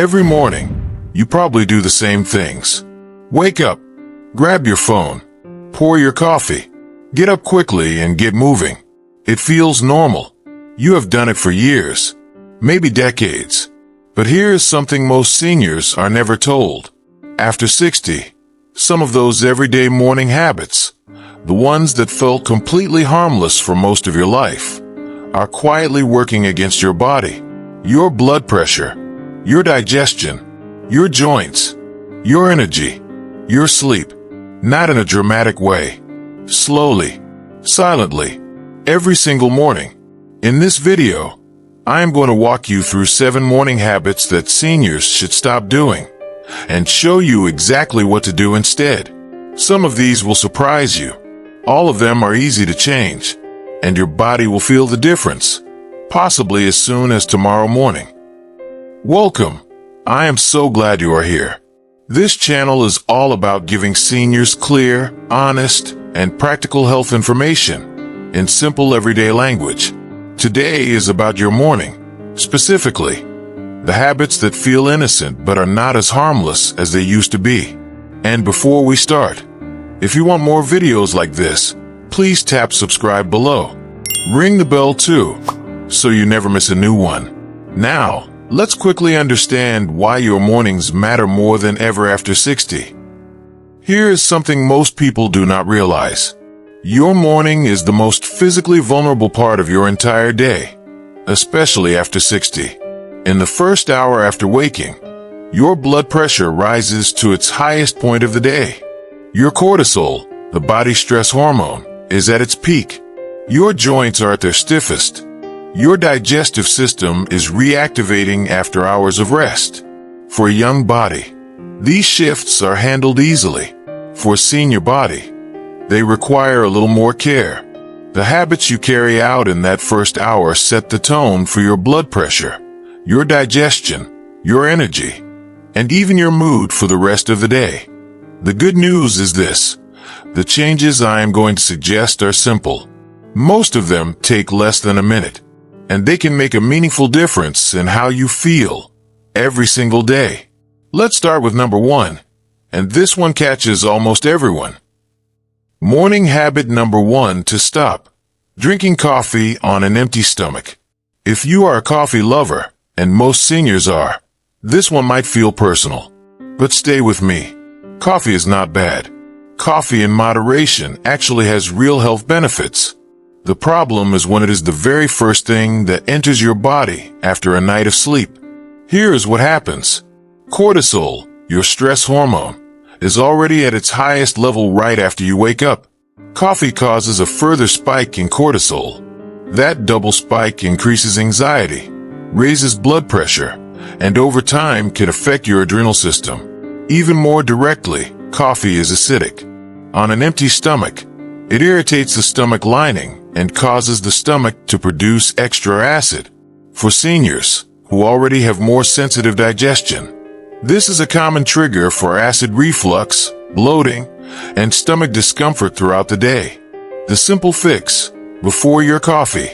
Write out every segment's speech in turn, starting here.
Every morning, you probably do the same things. Wake up, grab your phone, pour your coffee, get up quickly and get moving. It feels normal. You have done it for years, maybe decades. But here is something most seniors are never told. After 60, some of those everyday morning habits, the ones that felt completely harmless for most of your life, are quietly working against your body, your blood pressure, your digestion, your joints, your energy, your sleep, not in a dramatic way. Slowly, silently, every single morning. In this video, I am going to walk you through 7 morning habits that seniors should stop doing and show you exactly what to do instead. Some of these will surprise you. All of them are easy to change, and your body will feel the difference, possibly as soon as tomorrow morning. Welcome. I am so glad you are here. This channel is all about giving seniors clear, honest, and practical health information in simple everyday language. Today is about your morning, specifically the habits that feel innocent but are not as harmless as they used to be. And before we start, if you want more videos like this, please tap subscribe below. Ring the bell too, so you never miss a new one. Now, let's quickly understand why your mornings matter more than ever after 60. Here is something most people do not realize. Your morning is the most physically vulnerable part of your entire day, especially after 60. In the first hour after waking, your blood pressure rises to its highest point of the day. Your cortisol, the body's stress hormone, is at its peak. Your joints are at their stiffest. Your digestive system is reactivating after hours of rest. For a young body, these shifts are handled easily. For a senior body, they require a little more care. The habits you carry out in that first hour set the tone for your blood pressure, your digestion, your energy, and even your mood for the rest of the day. The good news is this: the changes I am going to suggest are simple. Most of them take less than a minute, and they can make a meaningful difference in how you feel every single day. Let's start with number 1, and this one catches almost everyone. Morning habit number 1 to stop: drinking coffee on an empty stomach. If you are a coffee lover, and most seniors are, this one might feel personal. But stay with me. Coffee is not bad. Coffee in moderation actually has real health benefits. The problem is when it is the very first thing that enters your body after a night of sleep. Here is what happens. Cortisol, your stress hormone, is already at its highest level right after you wake up. Coffee causes a further spike in cortisol. That double spike increases anxiety, raises blood pressure, and over time can affect your adrenal system. Even more directly, coffee is acidic. On an empty stomach, it irritates the stomach lining and causes the stomach to produce extra acid. For seniors, who already have more sensitive digestion, this is a common trigger for acid reflux, bloating, and stomach discomfort throughout the day. The simple fix: before your coffee,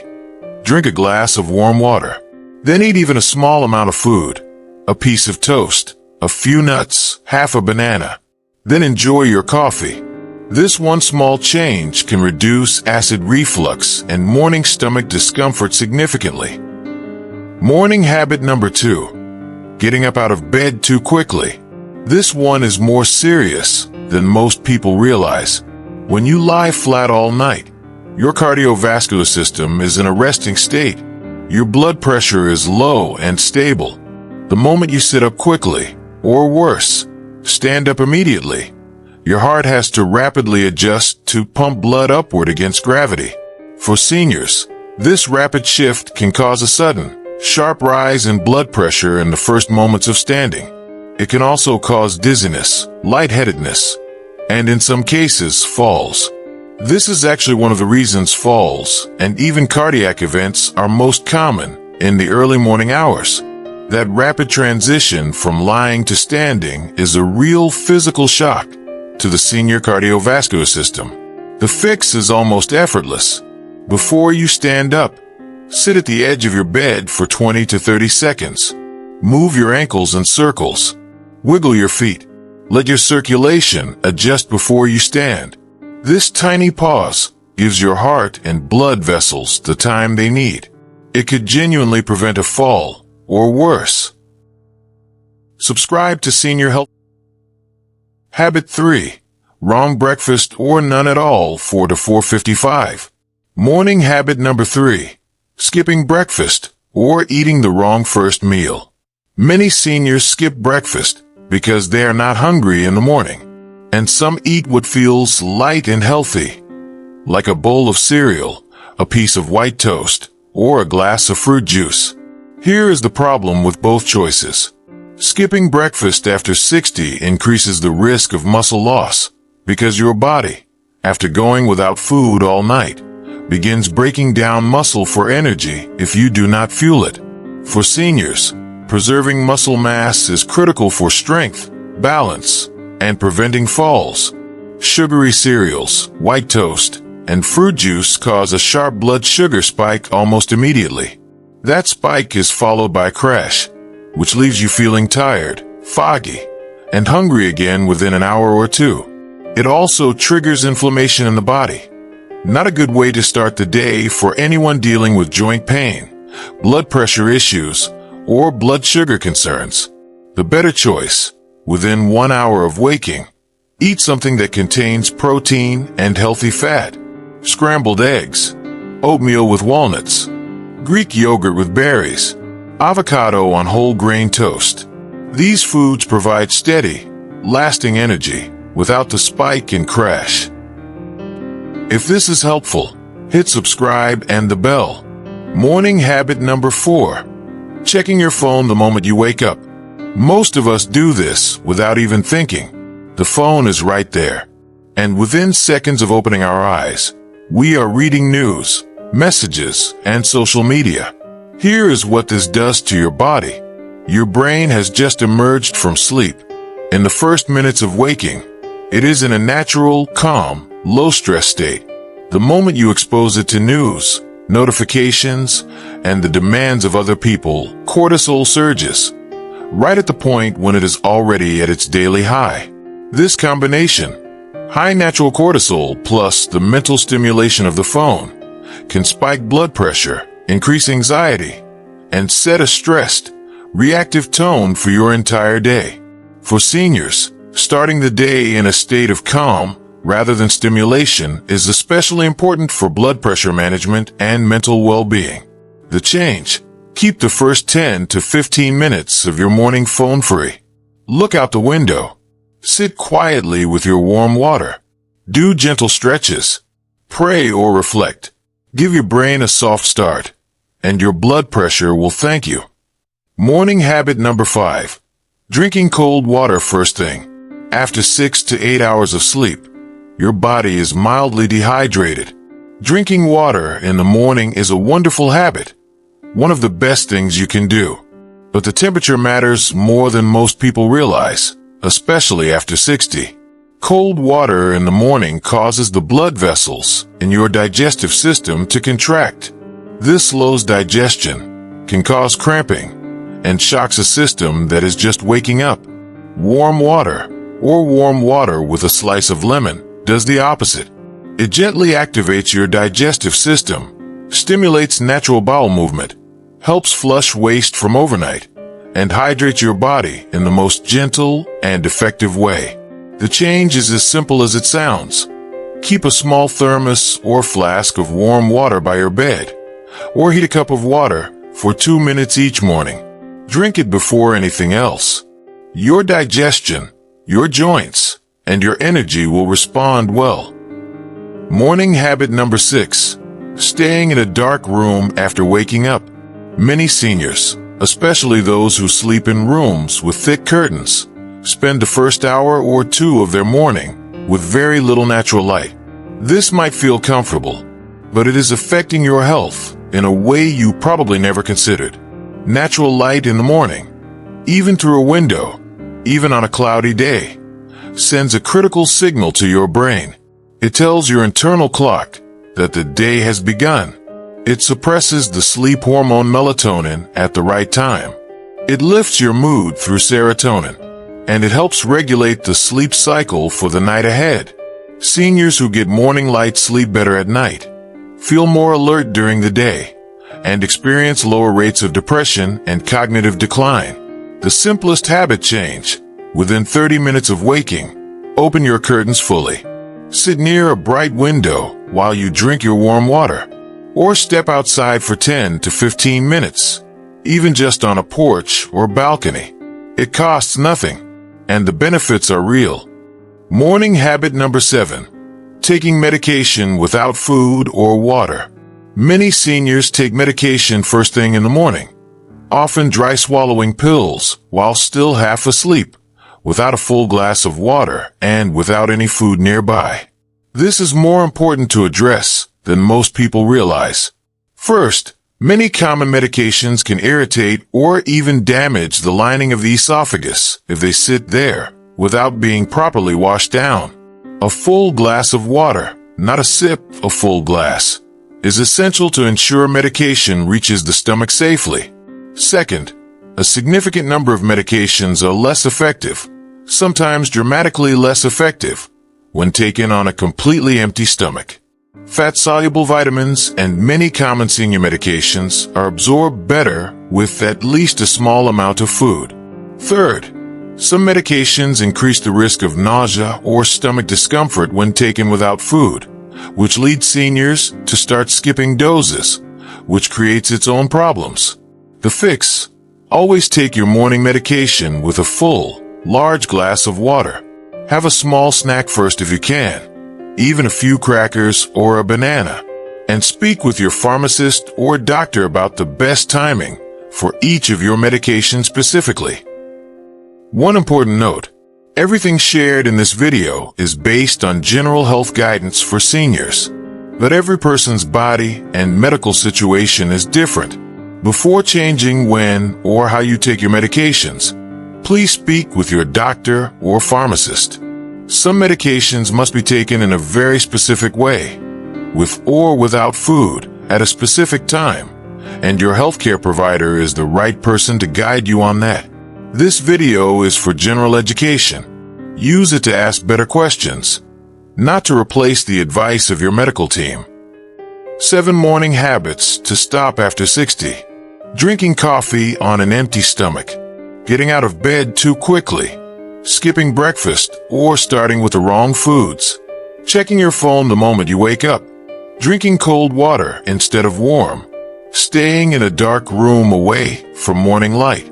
drink a glass of warm water. Then eat even a small amount of food, a piece of toast, a few nuts, half a banana. Then enjoy your coffee. This one small change can reduce acid reflux and morning stomach discomfort significantly. Morning habit number 2. Getting up out of bed too quickly. This one is more serious than most people realize. When you lie flat all night, your cardiovascular system is in a resting state. Your blood pressure is low and stable. The moment you sit up quickly, or worse, stand up immediately, your heart has to rapidly adjust to pump blood upward against gravity. For seniors, this rapid shift can cause a sudden, sharp rise in blood pressure in the first moments of standing. It can also cause dizziness, lightheadedness, and in some cases, falls. This is actually one of the reasons falls and even cardiac events are most common in the early morning hours. That rapid transition from lying to standing is a real physical shock to the senior cardiovascular system. The fix is almost effortless. Before you stand up, sit at the edge of your bed for 20 to 30 seconds. Move your ankles in circles. Wiggle your feet. Let your circulation adjust before you stand. This tiny pause gives your heart and blood vessels the time they need. It could genuinely prevent a fall, or worse. Subscribe to Senior Health. Habit 3. Wrong breakfast or none at all 4 to 4:55. Morning habit number 3. Skipping breakfast or eating the wrong first meal. Many seniors skip breakfast because they are not hungry in the morning, and some eat what feels light and healthy, like a bowl of cereal, a piece of white toast, or a glass of fruit juice. Here is the problem with both choices. Skipping breakfast after 60 increases the risk of muscle loss because your body, after going without food all night, begins breaking down muscle for energy if you do not fuel it. For seniors, preserving muscle mass is critical for strength, balance, and preventing falls. Sugary cereals, white toast, and fruit juice cause a sharp blood sugar spike almost immediately. That spike is followed by a crash, which leaves you feeling tired, foggy, and hungry again within an hour or two. It also triggers inflammation in the body. Not a good way to start the day for anyone dealing with joint pain, blood pressure issues, or blood sugar concerns. The better choice, within 1 hour of waking, eat something that contains protein and healthy fat. Scrambled eggs, oatmeal with walnuts, Greek yogurt with berries, avocado on whole grain toast. These foods provide steady, lasting energy without the spike and crash. If this is helpful, hit subscribe and the bell. Morning habit number 4. Checking your phone the moment you wake up. Most of us do this without even thinking. The phone is right there, and within seconds of opening our eyes, we are reading news, messages, and social media. Here is what this does to your body. Your brain has just emerged from sleep. In the first minutes of waking, it is in a natural, calm, low-stress state. The moment you expose it to news, notifications, and the demands of other people, cortisol surges, right at the point when it is already at its daily high. This combination, high natural cortisol plus the mental stimulation of the phone, can spike blood pressure, increase anxiety, and set a stressed, reactive tone for your entire day. For seniors, starting the day in a state of calm rather than stimulation is especially important for blood pressure management and mental well-being. The change: keep the first 10 to 15 minutes of your morning phone free. Look out the window. Sit quietly with your warm water. Do gentle stretches. Pray or reflect. Give your brain a soft start, and your blood pressure will thank you. Morning habit number 5. Drinking cold water first thing. After 6 to 8 hours of sleep, your body is mildly dehydrated. Drinking water in the morning is a wonderful habit, one of the best things you can do. But the temperature matters more than most people realize, especially after 60. Cold water in the morning causes the blood vessels in your digestive system to contract. This slows digestion, can cause cramping, and shocks a system that is just waking up. Warm water, or warm water with a slice of lemon, does the opposite. It gently activates your digestive system, stimulates natural bowel movement, helps flush waste from overnight, and hydrates your body in the most gentle and effective way. The change is as simple as it sounds. Keep a small thermos or flask of warm water by your bed, or heat a cup of water for 2 minutes each morning. Drink it before anything else. Your digestion, your joints, and your energy will respond well. Morning habit number 6. Staying in a dark room after waking up. Many seniors, especially those who sleep in rooms with thick curtains, spend the first hour or two of their morning with very little natural light. This might feel comfortable, but it is affecting your health in a way you probably never considered. Natural light in the morning, even through a window, even on a cloudy day, sends a critical signal to your brain. It tells your internal clock that the day has begun. It suppresses the sleep hormone melatonin at the right time. It lifts your mood through serotonin, and it helps regulate the sleep cycle for the night ahead. Seniors who get morning light sleep better at night, feel more alert during the day, and experience lower rates of depression and cognitive decline. The simplest habit change: within 30 minutes of waking, open your curtains fully. Sit near a bright window while you drink your warm water, or step outside for 10 to 15 minutes, even just on a porch or balcony. It costs nothing, and the benefits are real. Morning habit number 7. Taking medication without food or water. Many seniors take medication first thing in the morning, often dry swallowing pills while still half asleep, without a full glass of water and without any food nearby. This is more important to address than most people realize. First, many common medications can irritate or even damage the lining of the esophagus if they sit there without being properly washed down. A full glass of water, not a sip, a full glass, is essential to ensure medication reaches the stomach safely. Second, a significant number of medications are less effective, sometimes dramatically less effective, when taken on a completely empty stomach. Fat-soluble vitamins and many common senior medications are absorbed better with at least a small amount of food. Third, some medications increase the risk of nausea or stomach discomfort when taken without food, which leads seniors to start skipping doses, which creates its own problems. The fix: always take your morning medication with a full, large glass of water. Have a small snack first if you can, even a few crackers or a banana, and speak with your pharmacist or doctor about the best timing for each of your medications specifically. One important note: everything shared in this video is based on general health guidance for seniors, but every person's body and medical situation is different. Before changing when or how you take your medications, please speak with your doctor or pharmacist. Some medications must be taken in a very specific way, with or without food, at a specific time, and your healthcare provider is the right person to guide you on that. This video is for general education. Use it to ask better questions, not to replace the advice of your medical team. 7 morning habits to stop after 60. Drinking coffee on an empty stomach. Getting out of bed too quickly. Skipping breakfast or starting with the wrong foods. Checking your phone the moment you wake up. Drinking cold water instead of warm. Staying in a dark room away from morning light.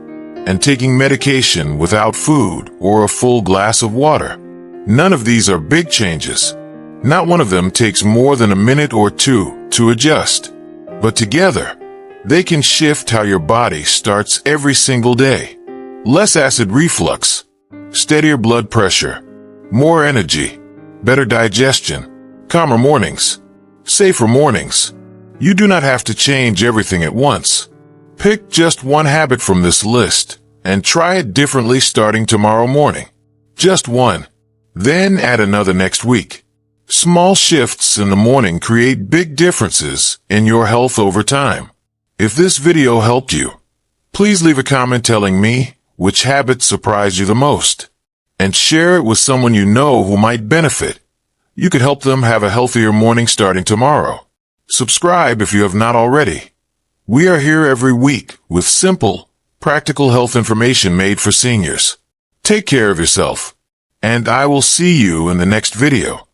And taking medication without food or a full glass of water. None of these are big changes. Not one of them takes more than a minute or two to adjust. But together, they can shift how your body starts every single day. Less acid reflux, steadier blood pressure, more energy, better digestion, calmer mornings, safer mornings. You do not have to change everything at once. Pick just one habit from this list and try it differently starting tomorrow morning. Just one. Then add another next week. Small shifts in the morning create big differences in your health over time. If this video helped you, please leave a comment telling me which habit surprised you the most, and share it with someone you know who might benefit. You could help them have a healthier morning starting tomorrow. Subscribe if you have not already. We are here every week with simple, practical health information made for seniors. Take care of yourself, and I will see you in the next video.